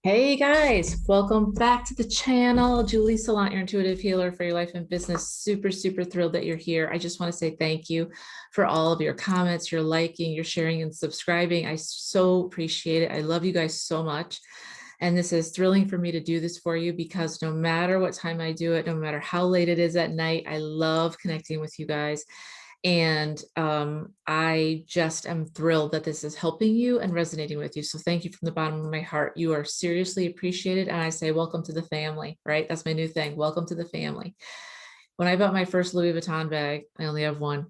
Hey guys, welcome back to the channel. Julie Saillant, your intuitive healer for your life and business. Super, super thrilled that you're here. I just want to say thank you for all of your comments, your liking, your sharing and subscribing. I so appreciate it. I love you guys so much. And this is thrilling for me to do this for you because no matter what time I do it, no matter how late it is at night, I love connecting with you guys. And I just am thrilled that this is helping you and resonating with you. So thank you from the bottom of my heart. You are seriously appreciated. And I say, welcome to the family, right? That's my new thing. Welcome to the family. When I bought my first Louis Vuitton bag, I only have one.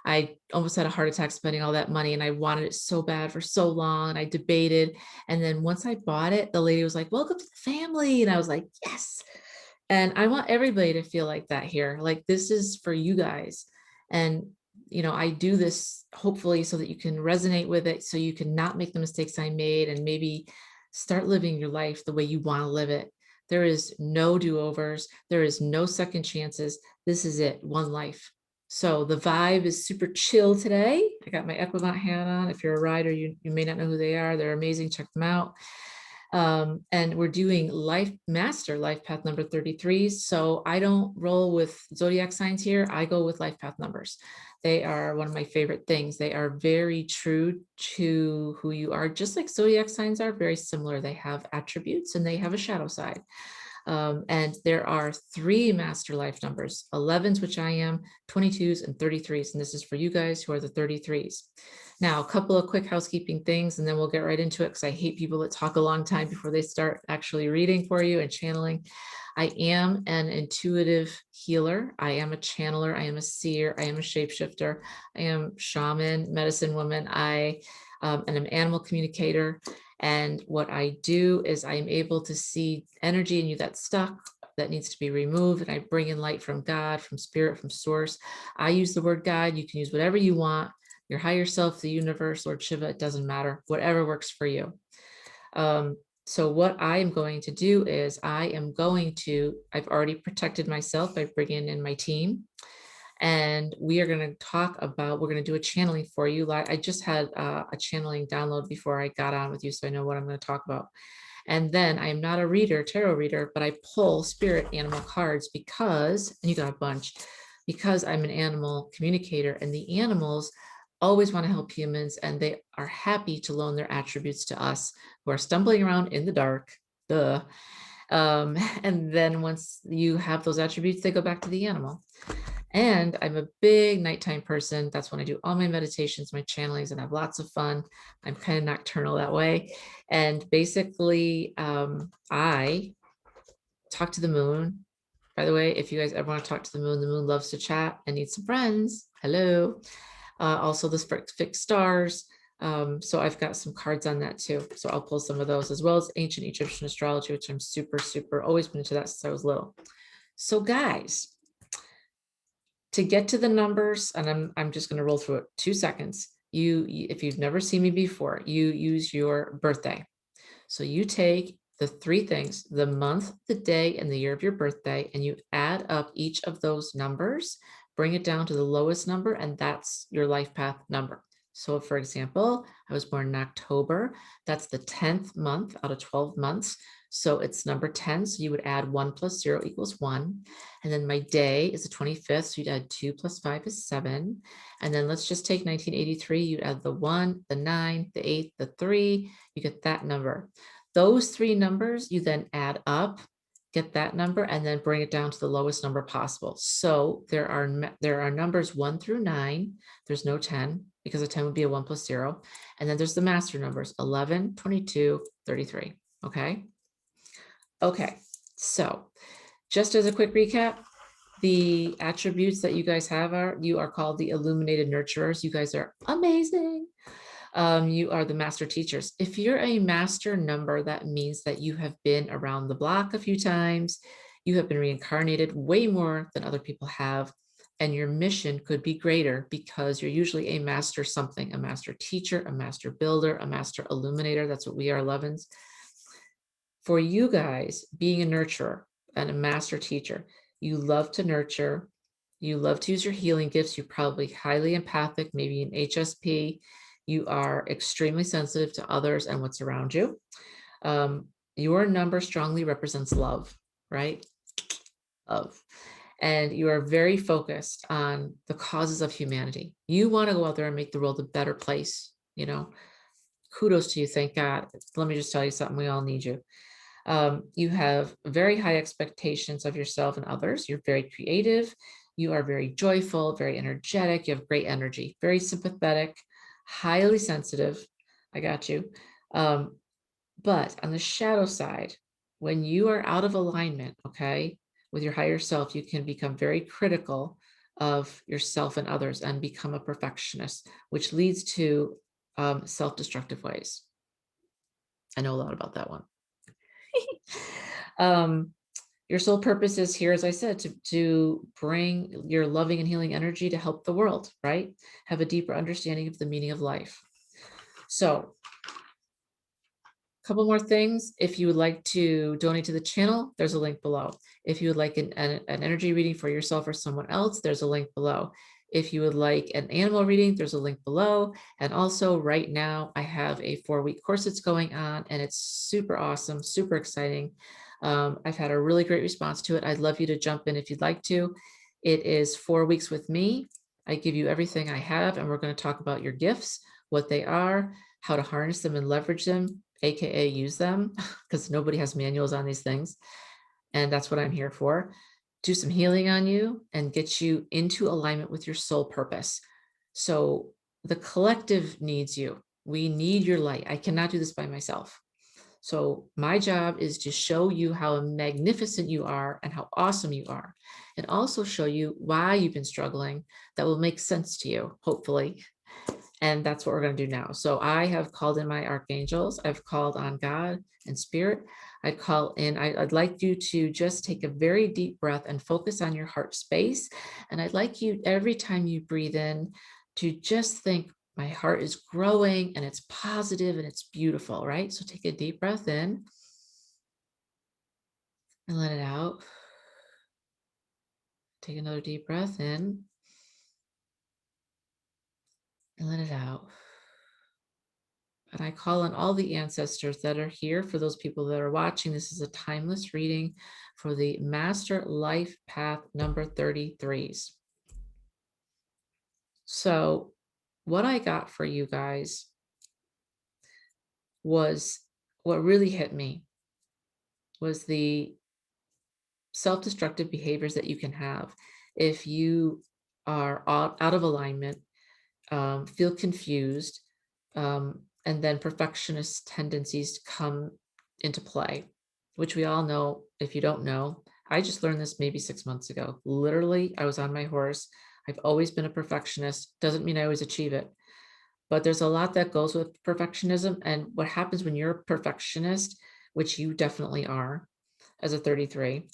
I almost had a heart attack spending all that money and I wanted it so bad for so long. And I debated. And then once I bought it, the lady was like, welcome to the family. And I was like, yes. And I want everybody to feel like that here. Like this is for you guys. And I do this hopefully so that you can resonate with it, so you can not make the mistakes I made and maybe start living your life the way you want to live it. There is no do-overs. There is no second chances. This is it, one life. So the vibe is super chill today. I got my Equivant hat on. If you're a rider, you may not know who they are. They're amazing. Check them out. And we're doing master life path number 33. So I don't roll with zodiac signs here. I go with life path numbers. They are one of my favorite things. They are very true to who you are, just like zodiac signs are very similar. They have attributes and they have a shadow side. And there are 3 master life numbers, 11s, which I am, 22s, and 33s. And this is for you guys who are the 33s. Now, a couple of quick housekeeping things, and then we'll get right into it because I hate people that talk a long time before they start actually reading for you and channeling. I am an intuitive healer. I am a channeler. I am a seer. I am a shapeshifter. I am shaman, medicine woman. I am an animal communicator. And what I do is I am able to see energy in you that's stuck, that needs to be removed. And I bring in light from God, from spirit, from source. I use the word God. You can use whatever you want. Your higher self, the universe, Lord Shiva, it doesn't matter. Whatever works for you. So what I am going to do is I've already protected myself by bringing in my team. And we are going to we're going to do a channeling for you. I just had a channeling download before I got on with you, so I know what I'm going to talk about. And then I am not a tarot reader, but I pull spirit animal cards and you got a bunch, because I'm an animal communicator and the animals always want to help humans and they are happy to loan their attributes to us who are stumbling around in the dark. Duh. And then once you have those attributes, they go back to the animal. And I'm a big nighttime person. That's when I do all my meditations, my channelings, and have lots of fun. I'm kind of nocturnal that way. And basically, I talk to the moon. By the way, if you guys ever want to talk to the moon loves to chat and needs some friends. Hello. Also, the fixed stars. So I've got some cards on that too. So I'll pull some of those, as well as ancient Egyptian astrology, which I'm super, super always been into that since I was little. So guys, to get to the numbers, and I'm just going to roll through it 2 seconds. If you've never seen me before, you use your birthday. So you take the 3 things, the month, the day, and the year of your birthday, and you add up each of those numbers, bring it down to the lowest number, and that's your life path number. So for example, I was born in October. That's the 10th month out of 12 months. So it's number 10. So you would add 1 plus 0 equals 1. And then my day is the 25th. So you'd add 2 plus 5 is 7. And then let's just take 1983. You'd add the 1, the 9, the 8, the 3. You get that number. Those 3 numbers you then add up, get that number, and then bring it down to the lowest number possible. So there are numbers 1 through 9. There's no 10 because a 10 would be a 1 plus 0. And then there's the master numbers 11, 22, 33. Okay. Okay. So just as a quick recap, the attributes that you guys have you are called the illuminated nurturers. You guys are amazing. You are the master teachers. If you're a master number, that means that you have been around the block a few times. You have been reincarnated way more than other people have. And your mission could be greater because you're usually a master something, a master teacher, a master builder, a master illuminator. That's what we are, 11s. For you guys, being a nurturer and a master teacher, you love to nurture. You love to use your healing gifts. You're probably highly empathic, maybe an HSP. You are extremely sensitive to others and what's around you. Your number strongly represents love, right? Love. And you are very focused on the causes of humanity. You want to go out there and make the world a better place. You know, kudos to you. Thank God. Let me just tell you something. We all need you. You have very high expectations of yourself and others. You're very creative. You are very joyful, very energetic. You have great energy, very sympathetic, highly sensitive. I got you. Um, but on the shadow side, when you are out of alignment, okay, with your higher self, you can become very critical of yourself and others and become a perfectionist, which leads to self-destructive ways. I know a lot about that one. Your sole purpose is here, as I said, to bring your loving and healing energy to help the world, right? Have a deeper understanding of the meaning of life. So a couple more things. If you would like to donate to the channel, there's a link below. If you would like an energy reading for yourself or someone else, there's a link below. If you would like an animal reading, there's a link below. And also right now I have a 4-week course that's going on and it's super awesome, super exciting. I've had a really great response to it. I'd love you to jump in if you'd like to. It is 4 weeks with me. I give you everything I have, and we're going to talk about your gifts, what they are, how to harness them and leverage them, AKA use them, because nobody has manuals on these things. And that's what I'm here for. Do some healing on you and get you into alignment with your soul purpose. So the collective needs you. We need your light. I cannot do this by myself. So my job is to show you how magnificent you are and how awesome you are, and also show you why you've been struggling. That will make sense to you, hopefully. And that's what we're going to do now. So I have called in my archangels. I've called on God and spirit. I'd like you to just take a very deep breath and focus on your heart space. And I'd like you, every time you breathe in, to just think, my heart is growing and it's positive and it's beautiful, right? So take a deep breath in and let it out. Take another deep breath in and let it out. And I call on all the ancestors that are here. For those people that are watching, this is a timeless reading for the Master Life Path number 33s. So what I got for you guys was, what really hit me was the self-destructive behaviors that you can have if you are out of alignment, feel confused, and then perfectionist tendencies come into play, which we all know. If you don't know, I just learned this maybe 6 months ago. Literally, I was on my horse. I've always been a perfectionist. Doesn't mean I always achieve it, but there's a lot that goes with perfectionism. And what happens when you're a perfectionist, which you definitely are as a 33,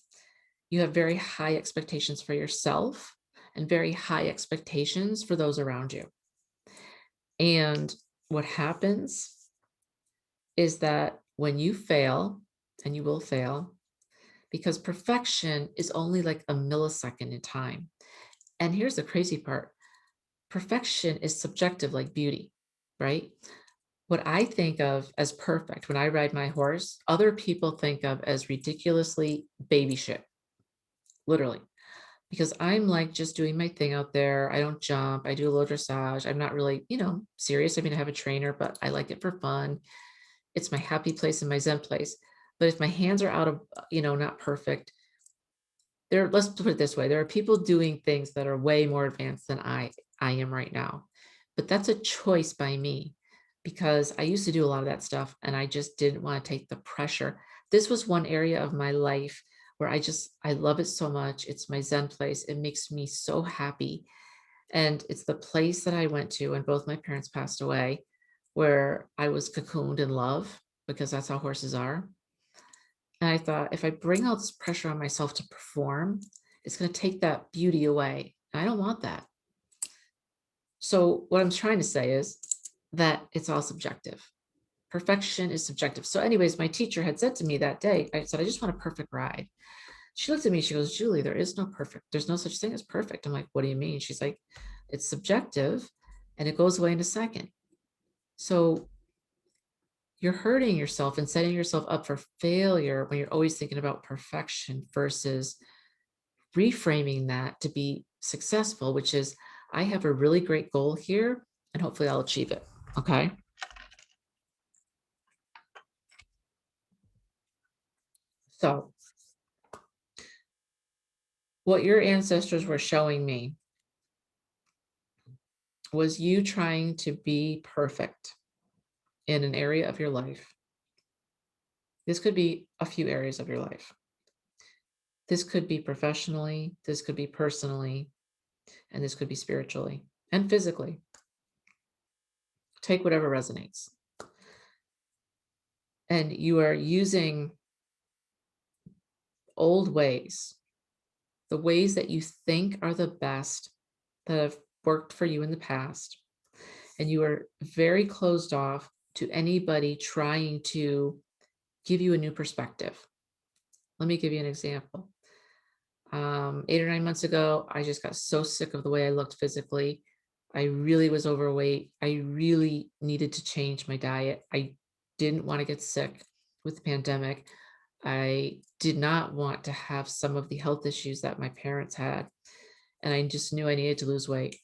you have very high expectations for yourself and very high expectations for those around you. And what happens is that when you fail, and you will fail, because perfection is only like a millisecond in time. And here's the crazy part. Perfection is subjective, like beauty, right? What I think of as perfect when I ride my horse, other people think of as ridiculously baby shit, literally. Because I'm like just doing my thing out there. I don't jump. I do a little dressage. I'm not really, serious. I mean, I have a trainer, but I like it for fun. It's my happy place and my Zen place. But if my hands are out of, not perfect, let's put it this way. There are people doing things that are way more advanced than I am right now. But that's a choice by me, because I used to do a lot of that stuff and I just didn't want to take the pressure. This was one area of my life where I love it so much. It's my Zen place. It makes me so happy. And it's the place that I went to when both my parents passed away, where I was cocooned in love, because that's how horses are. And I thought, if I bring all this pressure on myself to perform, it's going to take that beauty away. I don't want that. So what I'm trying to say is that it's all subjective. Perfection is subjective. So anyways, my teacher had said to me that day, I said, I just want a perfect ride. She looked at me, she goes, Julie, there's no such thing as perfect. I'm like, what do you mean? She's like, it's subjective and it goes away in a second. So you're hurting yourself and setting yourself up for failure when you're always thinking about perfection versus reframing that to be successful, which is, I have a really great goal here and hopefully I'll achieve it. Okay. So what your ancestors were showing me was you trying to be perfect in an area of your life. This could be a few areas of your life. This could be professionally, this could be personally, and this could be spiritually and physically. Take whatever resonates. And you are using old ways, the ways that you think are the best that have worked for you in the past. And you are very closed off to anybody trying to give you a new perspective. Let me give you an example. 8 or 9 months ago, I just got so sick of the way I looked physically. I really was overweight. I really needed to change my diet. I didn't want to get sick with the pandemic. I did not want to have some of the health issues that my parents had. And I just knew I needed to lose weight.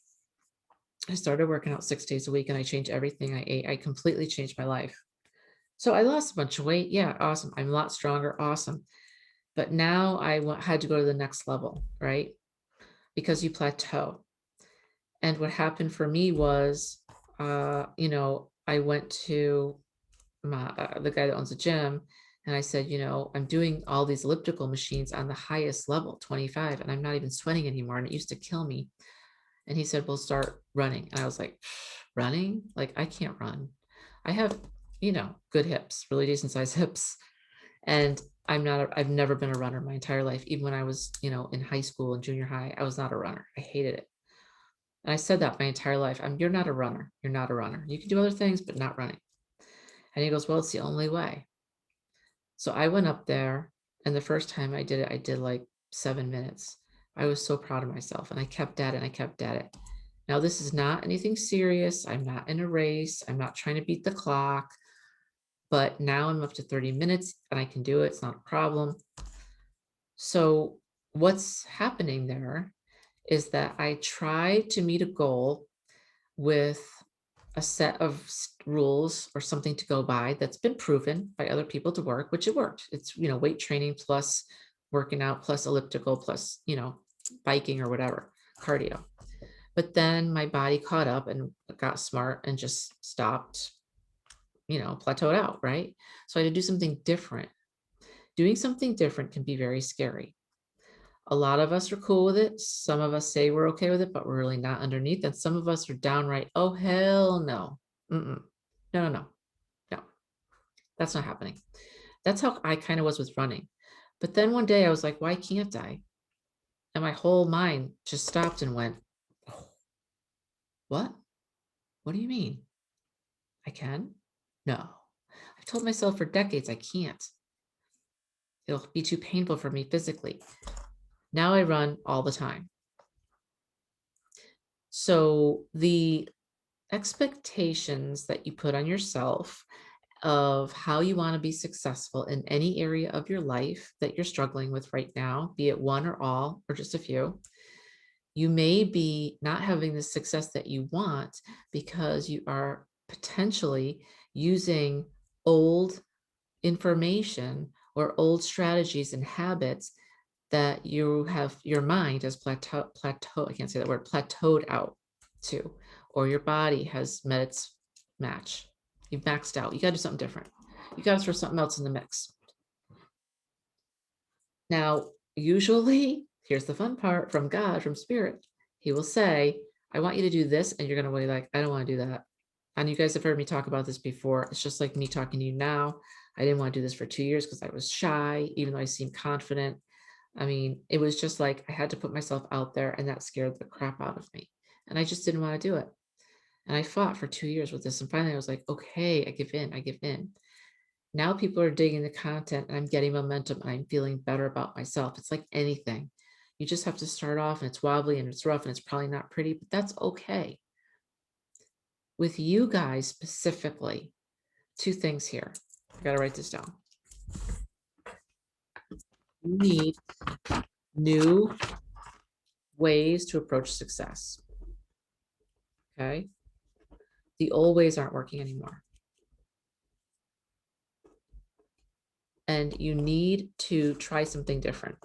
I started working out 6 days a week and I changed everything I ate. I completely changed my life. So I lost a bunch of weight. Yeah, awesome. I'm a lot stronger. Awesome. But now had to go to the next level, right? Because you plateau. And what happened for me was, I went to the guy that owns a gym and I said, I'm doing all these elliptical machines on the highest level, 25, and I'm not even sweating anymore. And it used to kill me. And he said, well, start running. And I was like, running? Like, I can't run. I have, good hips, really decent sized hips. And I've never been a runner my entire life. Even when I was, in high school and junior high, I was not a runner. I hated it. And I said that my entire life. You're not a runner. You're not a runner. You can do other things, but not running. And he goes, well, it's the only way. So I went up there, and the first time I did it, I did like 7 minutes. I was so proud of myself, and I kept at it and I kept at it. Now, this is not anything serious. I'm not in a race. I'm not trying to beat the clock, but now I'm up to 30 minutes and I can do it. It's not a problem. So what's happening there is that I try to meet a goal with a set of rules or something to go by that's been proven by other people to work, which it worked. It's, weight training plus working out plus elliptical plus, biking or whatever, cardio. But then my body caught up and got smart and just stopped, plateaued out, right? So I had to do something different. Doing something different can be very scary. A lot of us are cool with it. Some of us say we're okay with it, but we're really not underneath. And some of us are downright, oh, hell no. Mm-mm. No. That's not happening. That's how I kind of was with running. But then one day I was like, why can't I? And my whole mind just stopped and went, oh, what? What do you mean? I can? No. I've told myself for decades I can't. It'll be too painful for me physically. Now I run all the time. So the expectations that you put on yourself of how you want to be successful in any area of your life that you're struggling with right now, be it one or all, or just a few, you may be not having the success that you want because you are potentially using old information or old strategies and habits that you have your mind has plateau, I can't say that word, plateaued out to, or your body has met its match. You've maxed out. You got to do something different. You got to throw something else in the mix. Now, usually, here's the fun part from God, from Spirit. He will say, I want you to do this. And you're going to be like, I don't want to do that. And you guys have heard me talk about this before. It's just like me talking to you now. I didn't want to do this for 2 years because I was shy, even though I seemed confident. I mean, it was just like I had to put myself out there, and that scared the crap out of me. And I just didn't want to do it. And I fought for 2 years with this. And finally I was like, okay, I give in. Now people are digging the content and I'm getting momentum and I'm feeling better about myself. It's like anything. You just have to start off and it's wobbly and it's rough and it's probably not pretty, but that's okay. With you guys specifically, two things here. I got to write this down. You need new ways to approach success. Okay. The old ways aren't working anymore. And you need to try something different.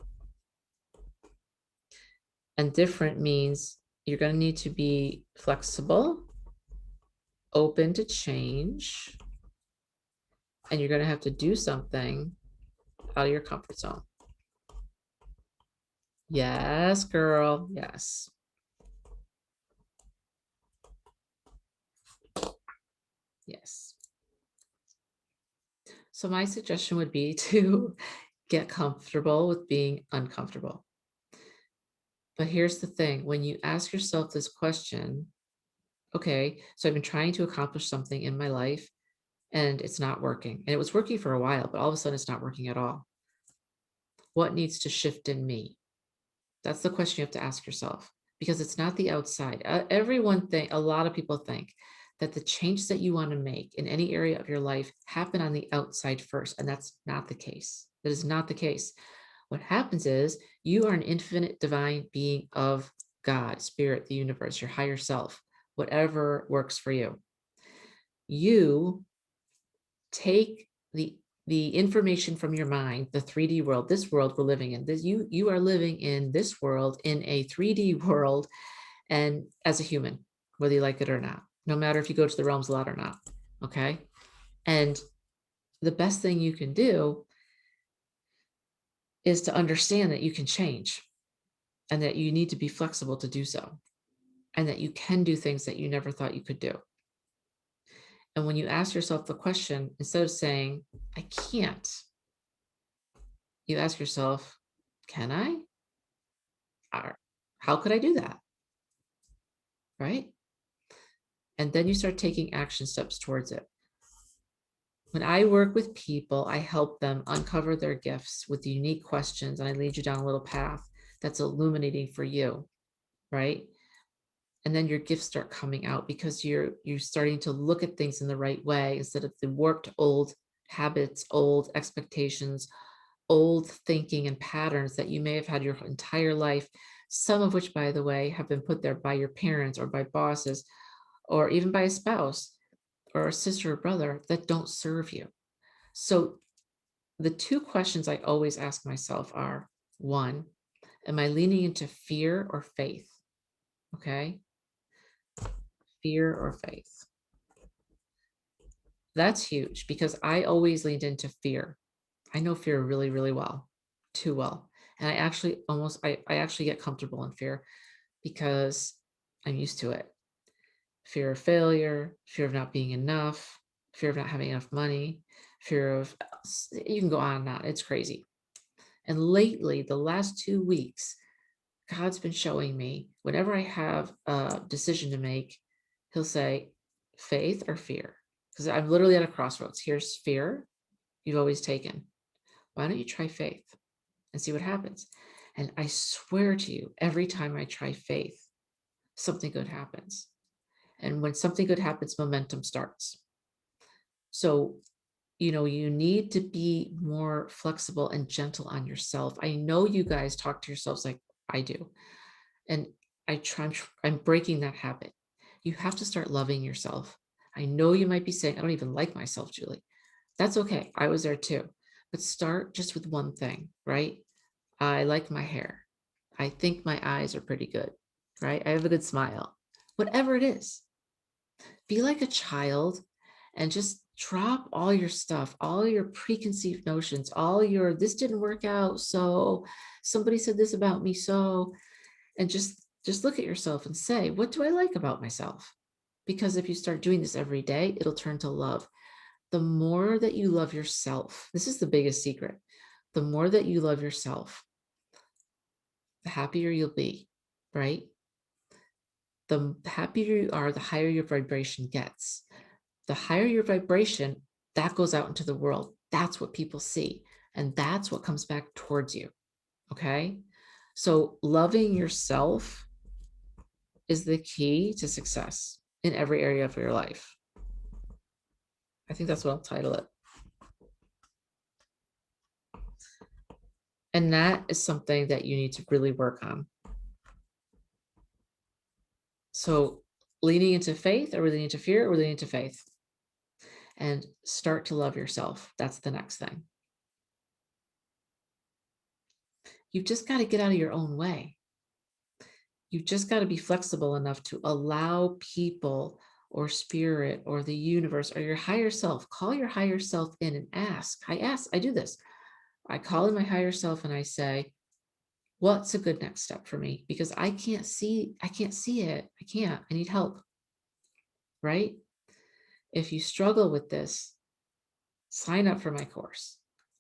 And different means you're going to need to be flexible, open to change, and you're going to have to do something out of your comfort zone. Yes, girl. Yes. Yes. So my suggestion would be to get comfortable with being uncomfortable. But here's the thing, when you ask yourself this question, okay, so I've been trying to accomplish something in my life and it's not working. And it was working for a while, but all of a sudden it's not working at all. What needs to shift in me? That's the question you have to ask yourself, because it's not the outside. A lot of people think that the change that you want to make in any area of your life happen on the outside first. And that's not the case. That is not the case. What happens is you are an infinite divine being of God, spirit, the universe, your higher self, whatever works for you. You take the information from your mind, the 3D world, this world we're living in, this, you are living in this world, in a 3D world, and as a human, whether you like it or not, no matter if you go to the realms a lot or not. Okay. And the best thing you can do is to understand that you can change and that you need to be flexible to do so, and that you can do things that you never thought you could do. And when you ask yourself the question, instead of saying, I can't, you ask yourself, can I? Or how could I do that? Right? And then you start taking action steps towards it. When I work with people, I help them uncover their gifts with unique questions, and I lead you down a little path that's illuminating for you, right? And then your gifts start coming out because you're starting to look at things in the right way instead of the warped old habits, old expectations, old thinking and patterns that you may have had your entire life, some of which, by the way, have been put there by your parents or by bosses or even by a spouse or a sister or brother that don't serve you. So the two questions I always ask myself are, one, am I leaning into fear or faith? Okay. Fear or faith. That's huge because I always leaned into fear. I know fear really, really well, too well. And I actually get comfortable in fear because I'm used to it. Fear of failure, fear of not being enough, fear of not having enough money, fear of, you can go on and on. It's crazy. And lately, the last 2 weeks, God's been showing me whenever I have a decision to make, he'll say, faith or fear? Because I'm literally at a crossroads. Here's fear you've always taken. Why don't you try faith and see what happens? And I swear to you, every time I try faith, something good happens. And when something good happens, momentum starts. So, you need to be more flexible and gentle on yourself. I know you guys talk to yourselves like I do. And I'm breaking that habit. You have to start loving yourself. I know you might be saying, I don't even like myself, Julie. That's okay. I was there too. But start just with one thing, right? I like my hair. I think my eyes are pretty good, right? I have a good smile. Whatever it is, be like a child and just drop all your stuff, all your preconceived notions, all your, this didn't work out, so somebody said this about me, so, and just look at yourself and say, what do I like about myself? Because if you start doing this every day, it'll turn to love. The more that you love yourself, this is the biggest secret. The more that you love yourself, the happier you'll be, right? The happier you are, the higher your vibration gets. The higher your vibration, that goes out into the world. That's what people see. And that's what comes back towards you. Okay. So loving yourself is the key to success in every area of your life. I think that's what I'll title it. And that is something that you need to really work on. So leaning into faith, or leaning into fear, or leaning into faith, and start to love yourself. That's the next thing. You've just got to get out of your own way. You've just got to be flexible enough to allow people or spirit or the universe or your higher self, call your higher self in and ask. I do this. I call in my higher self and I say, what's a good next step for me? Because I can't see it. I need help. Right? If you struggle with this, sign up for my course.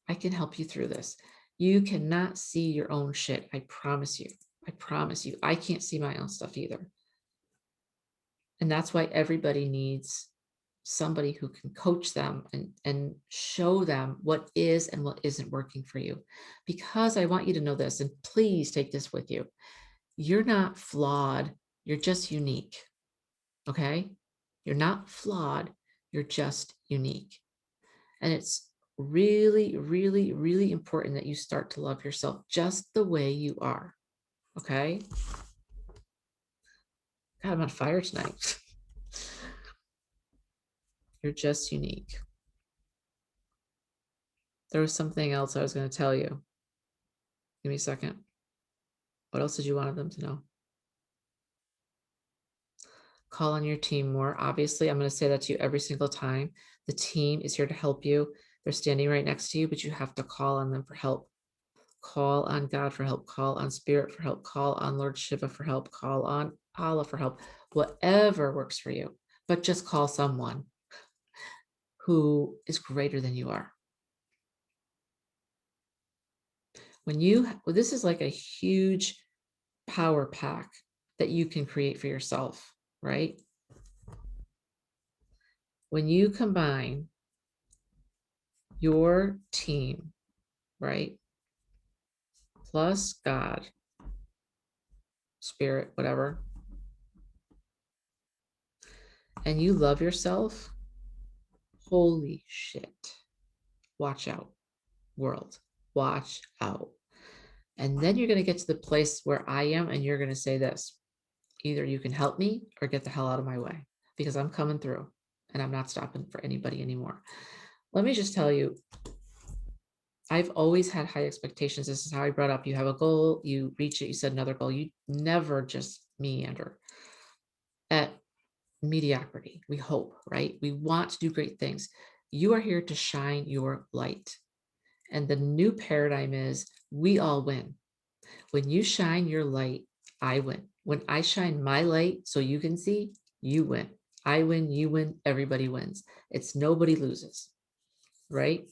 I can help you through this. You cannot see your own shit. I promise you. I promise you. I can't see my own stuff either. And that's why everybody needs somebody who can coach them and show them what is and what isn't working for you. Because I want you to know this, and please take this with you. You're not flawed. You're just unique. Okay? You're not flawed. You're just unique. And it's really, really, really important that you start to love yourself just the way you are. Okay? God, I'm on fire tonight. You're just unique. There was something else I was going to tell you. Give me a second. What else did you want them to know? Call on your team more. Obviously, I'm going to say that to you every single time. The team is here to help you. They're standing right next to you, but you have to call on them for help. Call on God for help. Call on Spirit for help. Call on Lord Shiva for help. Call on Allah for help. Whatever works for you. But just call someone who is greater than you are. This is like a huge power pack that you can create for yourself, right? When you combine your team, right, plus God, Spirit, whatever, and you love yourself, holy shit. Watch out, world. Watch out. And then you're going to get to the place where I am, and you're going to say this: either you can help me or get the hell out of my way, because I'm coming through and I'm not stopping for anybody anymore. Let me just tell you, I've always had high expectations. This is how I brought up. You have a goal, you reach it, you set another goal. You never just meander at mediocrity. We hope, right? We want to do great things. You are here to shine your light. And the new paradigm is we all win. When you shine your light, I win. When I shine my light so you can see, you win. I win, you win, everybody wins. It's nobody loses, right?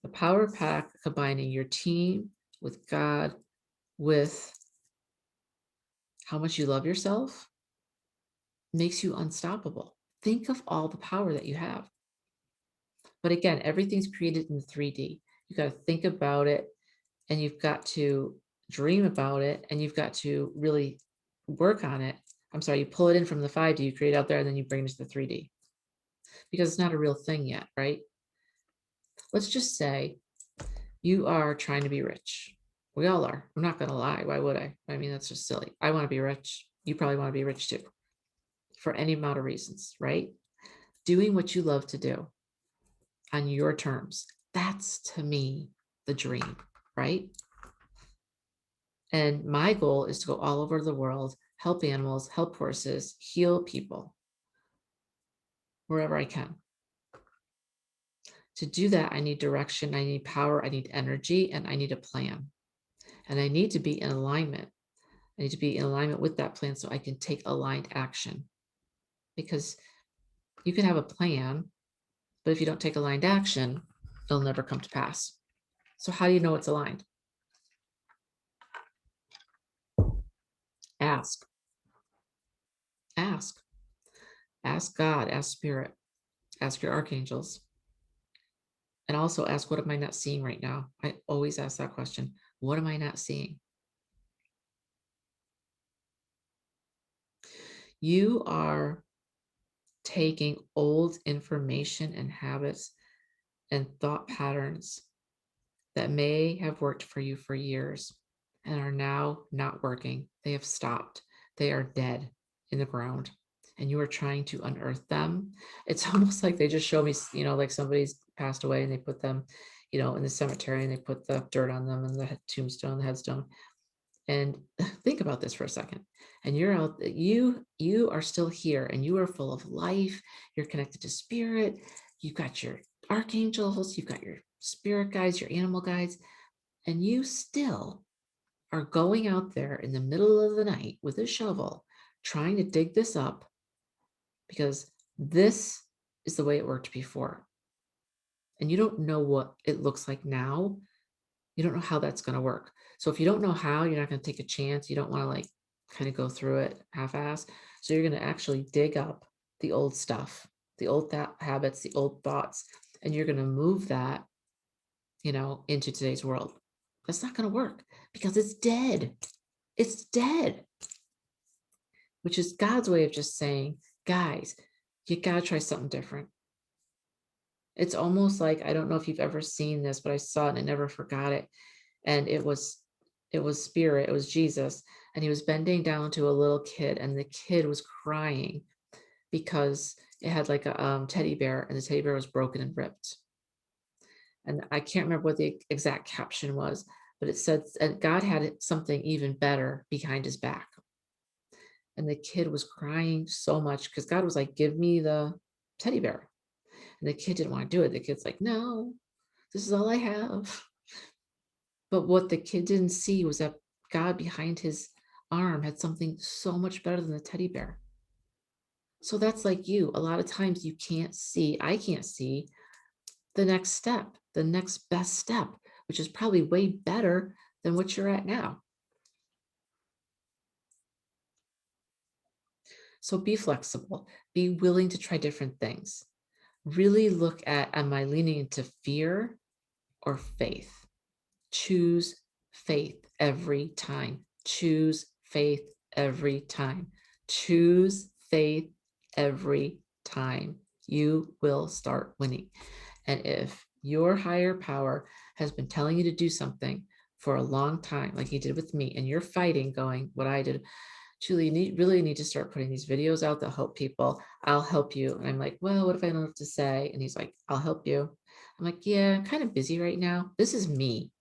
The power pack combining your team with God, with how much you love yourself, makes you unstoppable. Think of all the power that you have. But again, everything's created in 3D. You got to think about it, and you've got to dream about it, and you've got to really work on it. I'm sorry, you pull it in from the 5D, you create out there, and then you bring it to the 3D, because it's not a real thing yet, right? Let's just say you are trying to be rich. We all are. I'm not going to lie. Why would I? I mean, that's just silly. I want to be rich. You probably want to be rich too, for any amount of reasons, right? Doing what you love to do on your terms. That's, to me, the dream, right? And my goal is to go all over the world, help animals, help horses, heal people wherever I can. To do that, I need direction, I need power, I need energy, and I need a plan. And I need to be in alignment. I need to be in alignment with that plan so I can take aligned action. Because you can have a plan, but if you don't take aligned action, it'll never come to pass. So how do you know it's aligned? Ask. Ask. Ask God, ask Spirit, ask your archangels. And also ask, what am I not seeing right now? I always ask that question. What am I not seeing? You are taking old information and habits and thought patterns that may have worked for you for years and are now not working. They have stopped. They are dead in the ground, and you are trying to unearth them. It's almost like they just show me, like somebody's passed away and they put them, in the cemetery, and they put the dirt on them and the tombstone, the headstone. And think about this for a second. And you're out, you are still here, and you are full of life. You're connected to spirit. You've got your archangels, you've got your spirit guides, your animal guides, and you still are going out there in the middle of the night with a shovel, trying to dig this up because this is the way it worked before. And you don't know what it looks like now. You don't know how that's going to work. So if you don't know how, you're not going to take a chance. You don't want to like kind of go through it half-ass. So you're going to actually dig up the old stuff, the old habits, the old thoughts, and you're going to move that, into today's world. That's not going to work because it's dead. It's dead, which is God's way of just saying, guys, you got to try something different. It's almost like, I don't know if you've ever seen this, but I saw it and I never forgot it. And it was spirit, it was Jesus. And he was bending down to a little kid, and the kid was crying because it had like a teddy bear, and the teddy bear was broken and ripped. And I can't remember what the exact caption was, but it said, and God had something even better behind his back. And the kid was crying so much because God was like, give me the teddy bear. And the kid didn't want to do it. The kid's like, no, this is all I have. But what the kid didn't see was that God behind his arm had something so much better than the teddy bear. So that's like you. A lot of times you can't see, I can't see the next step, the next best step, which is probably way better than what you're at now. So be flexible, be willing to try different things. Really look at, am I leaning into fear or faith? Choose faith every time. Choose faith every time. Choose faith every time. You will start winning. And if your higher power has been telling you to do something for a long time, like he did with me, and you're fighting, going, what I did, Julie, you really need to start putting these videos out that help people. I'll help you. And I'm like, well, what if I don't know what to say? And he's like, I'll help you. I'm like, yeah, I'm kind of busy right now. This is me.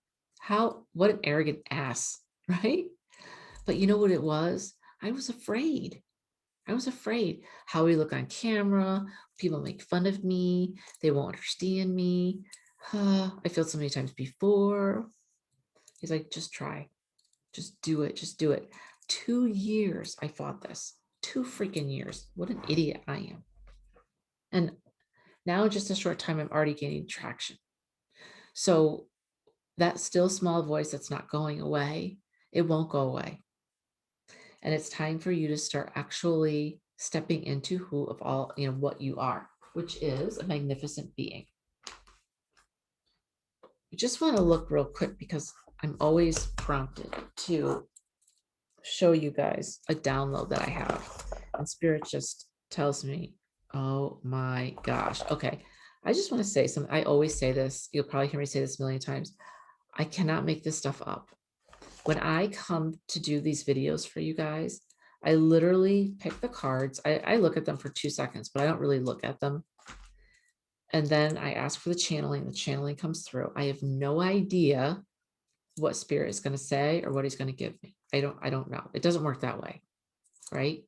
What an arrogant ass, right? But you know what it was? I was afraid. I was afraid how we look on camera. People make fun of me. They won't understand me. I failed so many times before. He's like, just try. Just do it. Just do it. 2 years I fought this. 2 freaking years. What an idiot I am. And now in just a short time, I'm already gaining traction. So that still small voice that's not going away, it won't go away. And it's time for you to start actually stepping into who of all, what you are, which is a magnificent being. I just want to look real quick because I'm always prompted to show you guys a download that I have. And Spirit just tells me, oh my gosh. Okay. I just want to say something. I always say this. You'll probably hear me say this a million times. I cannot make this stuff up. When I come to do these videos for you guys, I literally pick the cards. I look at them for 2 seconds, but I don't really look at them. And then I ask for the channeling. The channeling comes through. I have no idea what Spirit is going to say or what he's going to give me. I don't know. It doesn't work that way, right?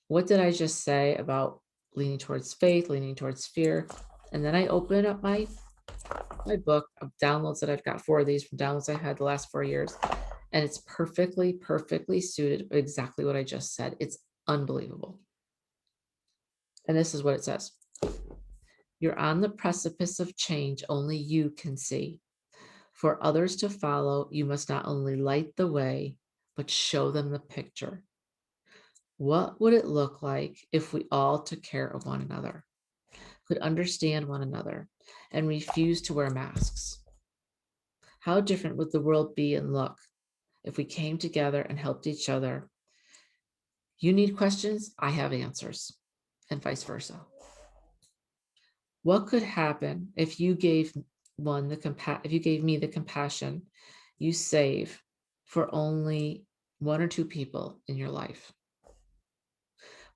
What did I just say about leaning towards faith, leaning towards fear? And then I open up my book of downloads that I've got 4 of these from downloads I had the last 4 years. And it's perfectly suited exactly what I just said. It's unbelievable. And this is what it says. You're on the precipice of change only you can see. For others to follow, you must not only light the way, but show them the picture. What would it look like if we all took care of one another, could understand one another, and refuse to wear masks? How different would the world be and look if we came together and helped each other? You need questions? I have answers. and vice versa. What could happen if you gave if you gave me the compassion you save for only one or two people in your life?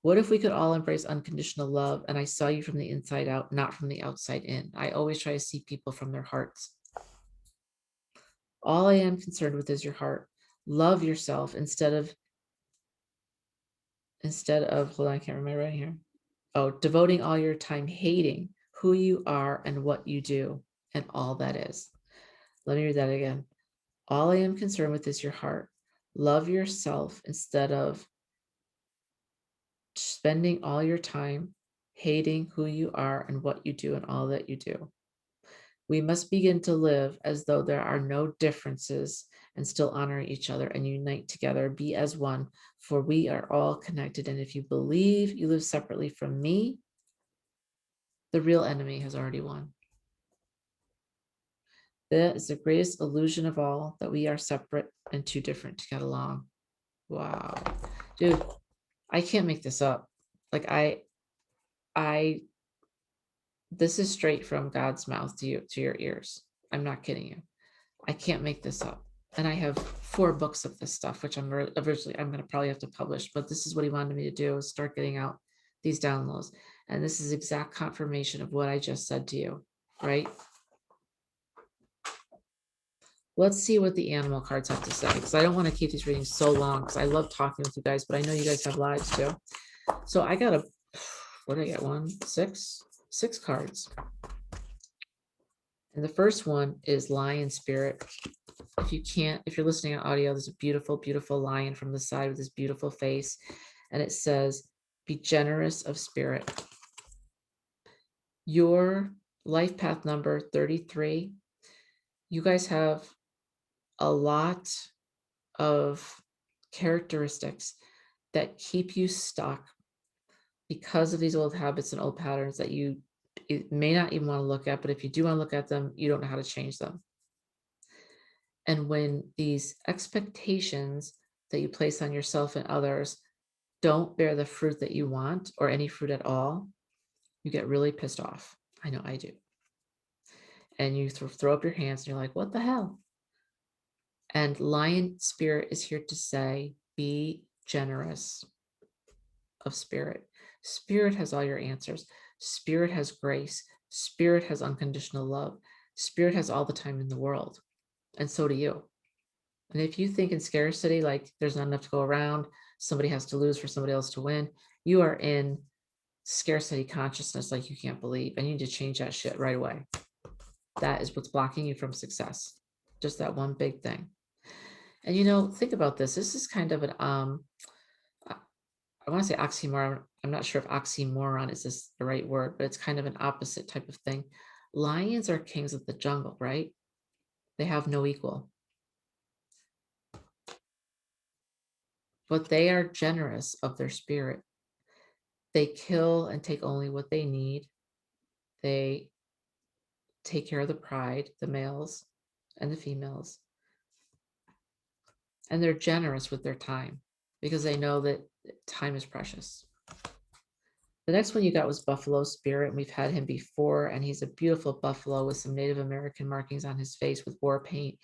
What if we could all embrace unconditional love and I saw you from the inside out, not from the outside in? I always try to see people from their hearts. All I am concerned with is your heart. Love yourself instead of, hold on, I can't remember right here. Oh, devoting all your time hating who you are and what you do and all that is. Let me read that again. All I am concerned with is your heart. Love yourself instead of spending all your time hating who you are and what you do and all that you do. We must begin to live as though there are no differences and still honor each other and unite together, be as one, for we are all connected. And if you believe you live separately from me, the real enemy has already won. That is the greatest illusion of all, that we are separate and too different to get along. Wow. Dude, I can't make this up. Like this is straight from God's mouth to you, to your ears. I'm not kidding you. I can't make this up. And I have 4 books of this stuff, which I'm going to probably have to publish, but this is what he wanted me to do, is start getting out these downloads. And this is exact confirmation of what I just said to you, right? Let's see what the animal cards have to say, because I don't want to keep these readings so long, because I love talking with you guys, but I know you guys have lives too. So I got what did I get? 6 cards. And the first one is Lion Spirit. If you're listening on audio, there's a beautiful, beautiful lion from the side with this beautiful face. And it says, be generous of spirit. Your life path number 33, you guys have a lot of characteristics that keep you stuck because of these old habits and old patterns that you may not even want to look at, but if you do want to look at them, you don't know how to change them. And when these expectations that you place on yourself and others don't bear the fruit that you want, or any fruit at all, you get really pissed off. I know I do. And you throw up your hands and you're like, what the hell? And Lion Spirit is here to say, be generous of spirit. Spirit has all your answers. Spirit has grace. Spirit has unconditional love. Spirit has all the time in the world. And so do you. And if you think in scarcity, like there's not enough to go around, somebody has to lose for somebody else to win, you are in scarcity consciousness like you can't believe. And you need to change that shit right away. That is what's blocking you from success. Just that one big thing. And think about this. This is kind of an I want to say oxymoron. I'm not sure if oxymoron is this the right word, but it's kind of an opposite type of thing. Lions are kings of the jungle, right? They have no equal. But they are generous of their spirit. They kill and take only what they need. They take care of the pride, the males and the females. And they're generous with their time because they know that time is precious. The next one you got was Buffalo Spirit, and we've had him before, and he's a beautiful buffalo with some Native American markings on his face with war paint,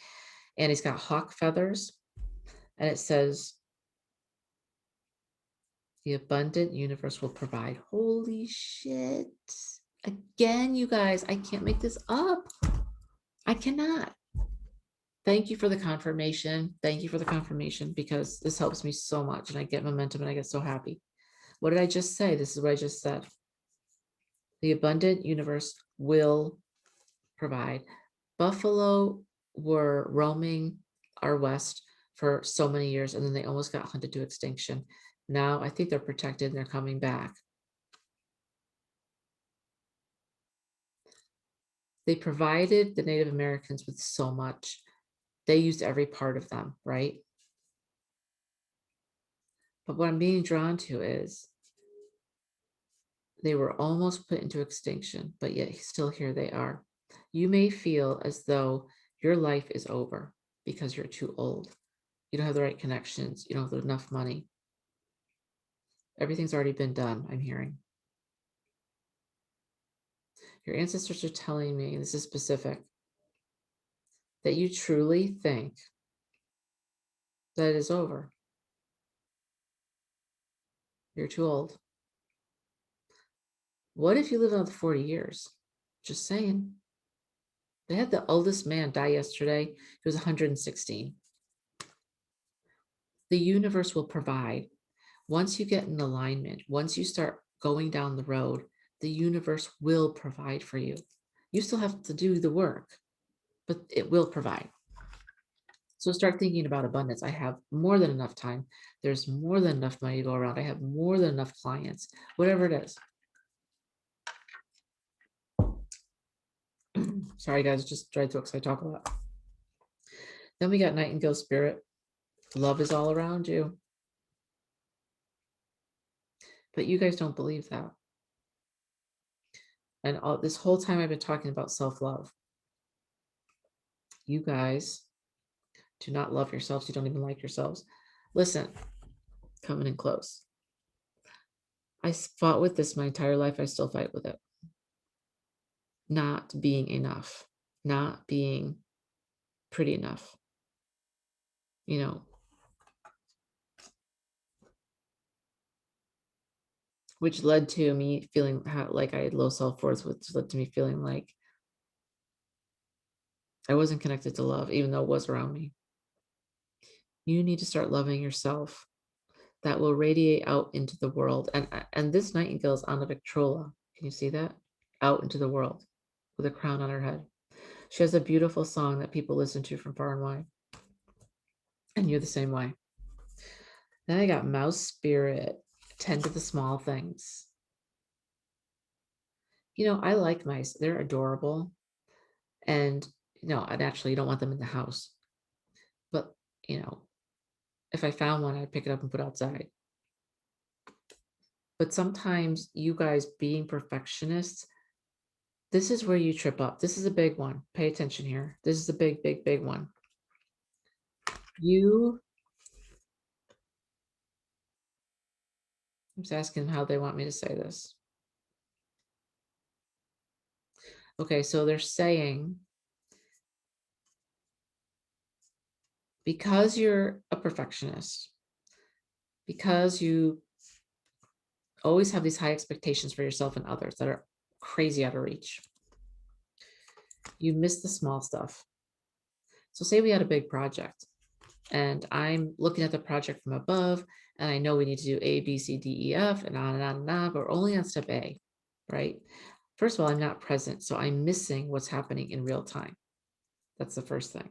and he's got hawk feathers, and it says, the abundant universe will provide. Holy shit. Again, you guys, I can't make this up. I cannot. Thank you for the confirmation. Thank you for the confirmation, because this helps me so much, and I get momentum and I get so happy. What did I just say? This is what I just said. The abundant universe will provide. Buffalo were roaming our west for so many years, and then they almost got hunted to extinction. Now I think they're protected and they're coming back. They provided the Native Americans with so much. They used every part of them, right? But what I'm being drawn to is they were almost put into extinction, but yet still here they are. You may feel as though your life is over because you're too old. You don't have the right connections. You don't have enough money. Everything's already been done, I'm hearing. Your ancestors are telling me, this is specific, that you truly think that it is over. You're too old. What if you live another 40 years? Just saying. They had the oldest man die yesterday. He was 116. The universe will provide. Once you get in alignment, once you start going down the road, the universe will provide for you. You still have to do the work, but it will provide. So start thinking about abundance. I have more than enough time. There's more than enough money to go around. I have more than enough clients, whatever it is. Sorry, guys, just dry throat because I talk a lot. Then we got Nightingale Spirit. Love is all around you. But you guys don't believe that. And this whole time I've been talking about self-love. You guys do not love yourselves. You don't even like yourselves. Listen, coming in close. I fought with this my entire life. I still fight with it. Not being enough. Not being pretty enough. You know, which led to me feeling like I had low self-worth, which led to me feeling like I wasn't connected to love, even though it was around me. You need to start loving yourself. That will radiate out into the world. And this nightingale is on the Victrola. Can you see that? Out into the world with a crown on her head. She has a beautiful song that people listen to from far and wide. And you're the same way. Then I got Mouse Spirit. Tend to the small things. You know, I like mice. They're adorable. And, and actually you don't want them in the house. But, if I found one, I'd pick it up and put it outside. But sometimes you guys being perfectionists, this is where you trip up. This is a big one. Pay attention here. This is a big, big, big one. I'm just asking how they want me to say this. Okay, so they're saying, because you're a perfectionist, because you always have these high expectations for yourself and others that are crazy out of reach, you miss the small stuff. So say we had a big project and I'm looking at the project from above and I know we need to do A, B, C, D, E, F and on and on and on, but we're only on step A, right? First of all, I'm not present. So I'm missing what's happening in real time. That's the first thing.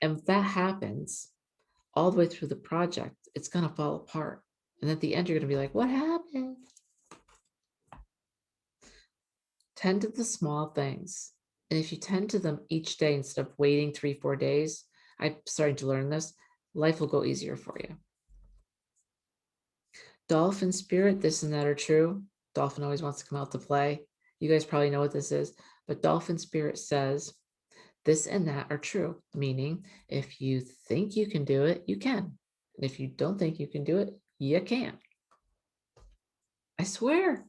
And if that happens all the way through the project, it's going to fall apart. And at the end, you're going to be like, what happened? Tend to the small things. And if you tend to them each day instead of waiting 3-4 days, I'm starting to learn this, life will go easier for you. Dolphin Spirit, this and that are true. Dolphin always wants to come out to play. You guys probably know what this is, but Dolphin Spirit says this and that are true, meaning if you think you can do it, you can. And if you don't think you can do it, you can't. I swear,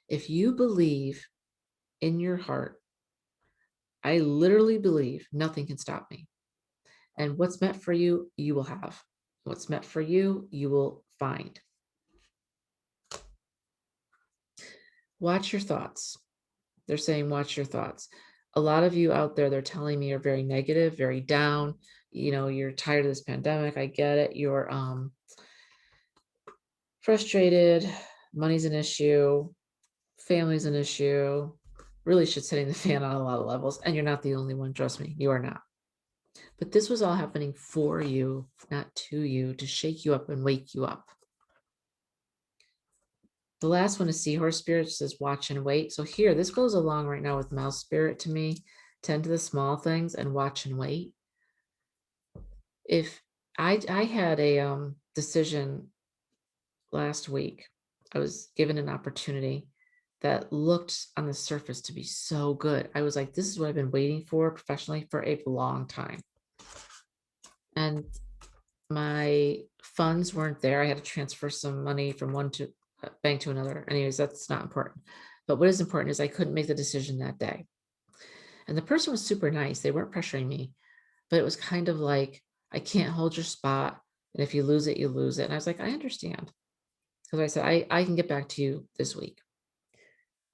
if you believe in your heart, I literally believe nothing can stop me. And what's meant for you, you will have. What's meant for you, you will find. Watch your thoughts. They're saying, watch your thoughts. A lot of you out there, they're telling me you're very negative, very down. You're tired of this pandemic. I get it. You're frustrated. Money's an issue. Family's an issue. Really shit's hitting the fan on a lot of levels. And you're not the only one. Trust me, you are not. But this was all happening for you, not to you, to shake you up and wake you up. The last one is Seahorse Spirit, says watch and wait. So here, this goes along right now with Mouse Spirit to me. Tend to the small things and watch and wait. If I had a decision last week, I was given an opportunity that looked on the surface to be so good. I was like, this is what I've been waiting for professionally for a long time. And my funds weren't there. I had to transfer some money from one bank to another. Anyways, that's not important. But what is important is I couldn't make the decision that day. And the person was super nice. They weren't pressuring me, but it was kind of like, I can't hold your spot. And if you lose it, you lose it. And I was like, I understand. Because I said, I can get back to you this week.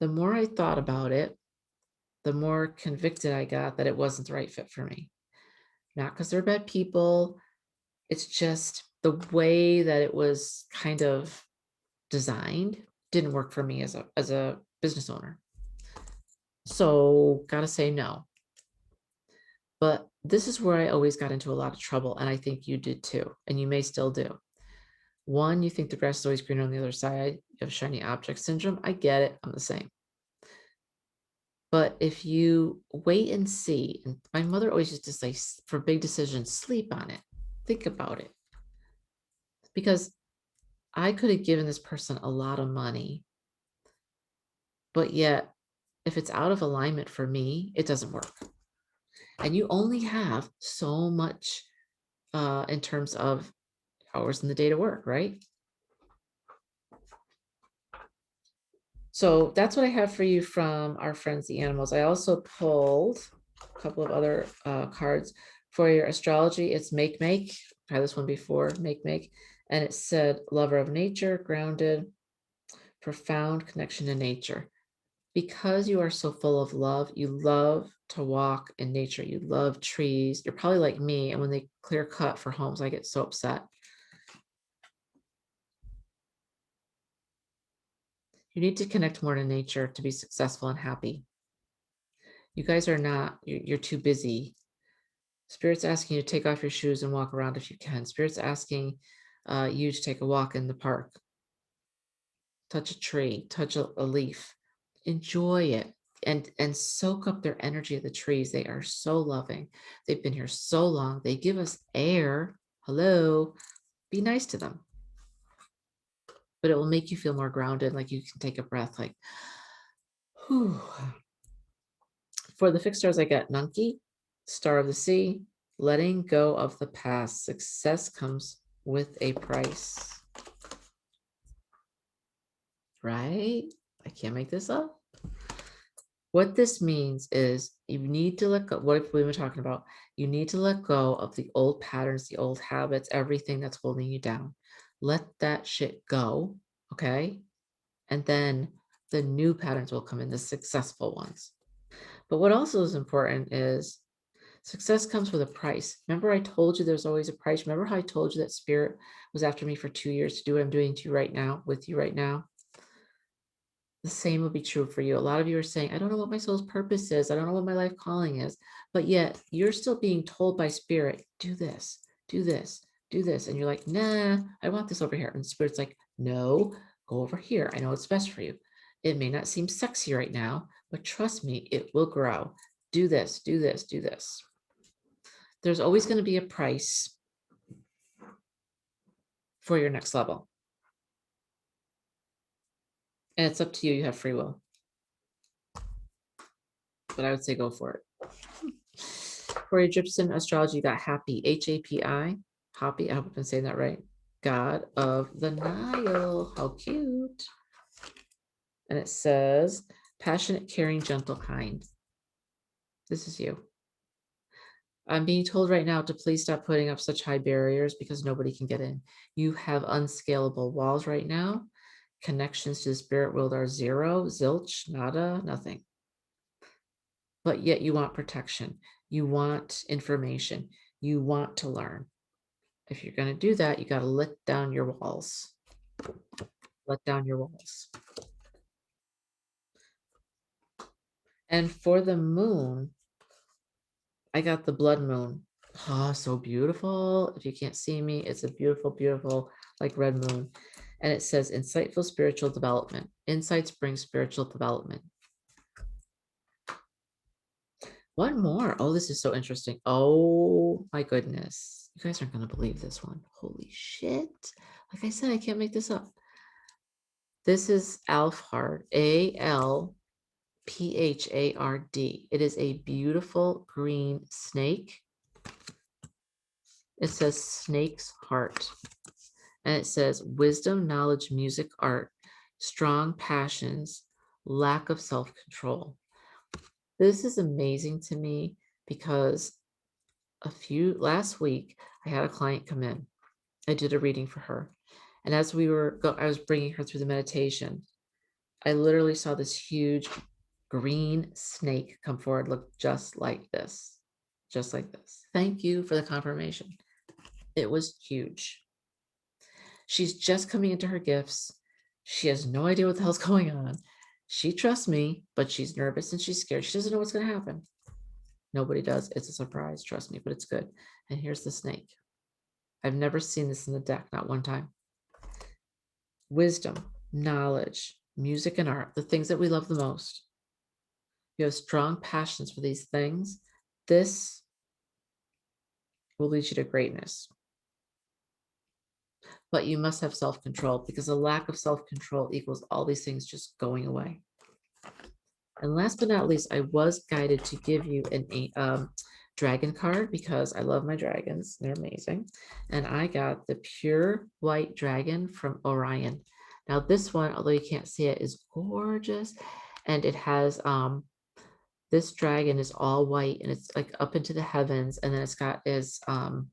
The more I thought about it, the more convicted I got that it wasn't the right fit for me. Not because they're bad people. It's just the way that it was kind of designed didn't work for me as a business owner. So gotta say no. But this is where I always got into a lot of trouble. And I think you did too. And you may still do. One, you think the grass is always greener on the other side. You have shiny object syndrome. I get it. I'm the same. But if you wait and see, and my mother always used to say, for big decisions, sleep on it. Think about it. Because I could have given this person a lot of money, but yet if it's out of alignment for me, it doesn't work. And you only have so much in terms of hours in the day to work, right? So that's what I have for you from our friends, the animals. I also pulled a couple of other cards for your astrology. It's Make. I've had this one before, Make. And it said lover of nature, grounded, profound connection to nature. Because you are so full of love, you love to walk in nature. You love trees. You're probably like me. And when they clear cut for homes, I get so upset. You need to connect more to nature to be successful and happy. You guys are not, you're too busy. Spirit's asking you to take off your shoes and walk around if you can. Spirit's asking you to take a walk in the park. Touch a tree, touch a leaf. Enjoy it and soak up their energy of the trees. They are so loving. They've been here so long. They give us air. Hello. Be nice to them. But it will make you feel more grounded, like you can take a breath, like, whew. For the fixed stars, I got Nunki, Star of the Sea, letting go of the past. Success comes with a price. Right? I can't make this up. What this means is you need to let go. What we were talking about, you need to let go of the old patterns, the old habits, everything that's holding you down. Let that shit go. Okay. And then the new patterns will come in, the successful ones. But what also is important is success comes with a price. Remember, I told you there's always a price. Remember how I told you that spirit was after me for 2 years to do what I'm doing to you right now, with you right now? The same will be true for you. A lot of you are saying, I don't know what my soul's purpose is. I don't know what my life calling is. But yet you're still being told by spirit, do this, do this, do this. And you're like, nah, I want this over here. And spirit's like, no, go over here. I know it's best for you. It may not seem sexy right now, but trust me, it will grow. Do this, do this, do this. There's always going to be a price for your next level. And it's up to you. You have free will. But I would say go for it. For Egyptian astrology, you got Happy, Hapi, Happy. I hope I've been saying that right. God of the Nile. How cute. And it says, passionate, caring, gentle, kind. This is you. I'm being told right now to please stop putting up such high barriers because nobody can get in. You have unscalable walls right now. Connections to the spirit world are zero, zilch, nada, nothing. But yet you want protection. You want information. You want to learn. If you're going to do that, you got to let down your walls. Let down your walls. And for the moon, I got the blood moon. Oh, so beautiful. If you can't see me, it's a beautiful, beautiful, like red moon. And it says insightful spiritual development. Insights bring spiritual development. One more. Oh, this is so interesting. Oh my goodness. You guys aren't going to believe this one. Holy shit. Like I said, I can't make this up. This is Alphard, Alphard. It is a beautiful green snake. It says snake's heart. And it says wisdom, knowledge, music, art, strong passions, lack of self-control. This is amazing to me because last week, I had a client come in. I did a reading for her. And as I was bringing her through the meditation, I literally saw this huge green snake come forward, look just like this, just like this. Thank you for the confirmation. It was huge. She's just coming into her gifts. She has no idea what the hell's going on. She trusts me, but she's nervous and she's scared. She doesn't know what's going to happen. Nobody does. It's a surprise, trust me, but it's good. And here's the snake. I've never seen this in the deck, not one time. Wisdom, knowledge, music and art, the things that we love the most. You have strong passions for these things. This will lead you to greatness. But you must have self-control, because a lack of self-control equals all these things just going away. And last but not least, I was guided to give you a dragon card because I love my dragons. They're amazing. And I got the pure white dragon from Orion. Now this one, although you can't see it, is gorgeous. And it has, this dragon is all white and it's like up into the heavens. And then it's got its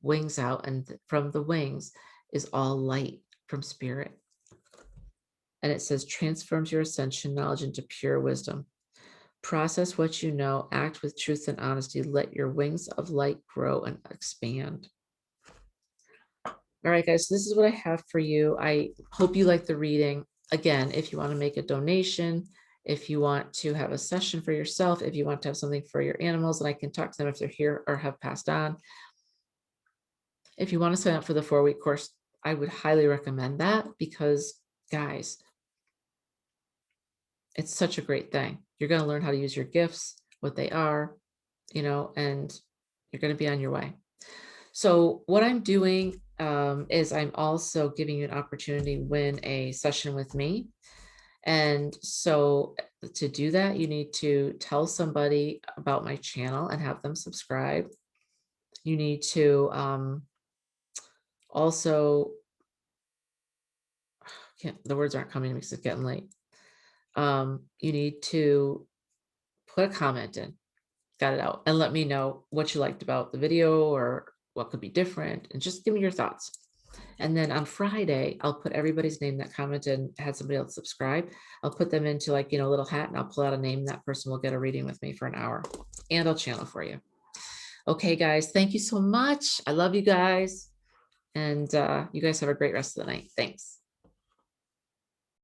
wings out, and from the wings is all light from spirit. And it says, transforms your ascension knowledge into pure wisdom. Process what you know, act with truth and honesty. Let your wings of light grow and expand. All right, guys, so this is what I have for you. I hope you like the reading. Again, if you want to make a donation, if you want to have a session for yourself, if you want to have something for your animals, and I can talk to them if they're here or have passed on. If you want to sign up for the 4-week course, I would highly recommend that because, guys, it's such a great thing. You're going to learn how to use your gifts, what they are, and you're going to be on your way. So what I'm doing is I'm also giving you an opportunity to win a session with me. And so to do that, you need to tell somebody about my channel and have them subscribe. You need to also, the words aren't coming to me because it's getting late. You need to put a comment in, got it out, and let me know what you liked about the video or what could be different, and just give me your thoughts. And then on Friday, I'll put everybody's name that commented and had somebody else subscribe. I'll put them into like, a little hat, and I'll pull out a name. That person will get a reading with me for an hour, and I'll channel for you. Okay, guys, thank you so much. I love you guys. And you guys have a great rest of the night. Thanks.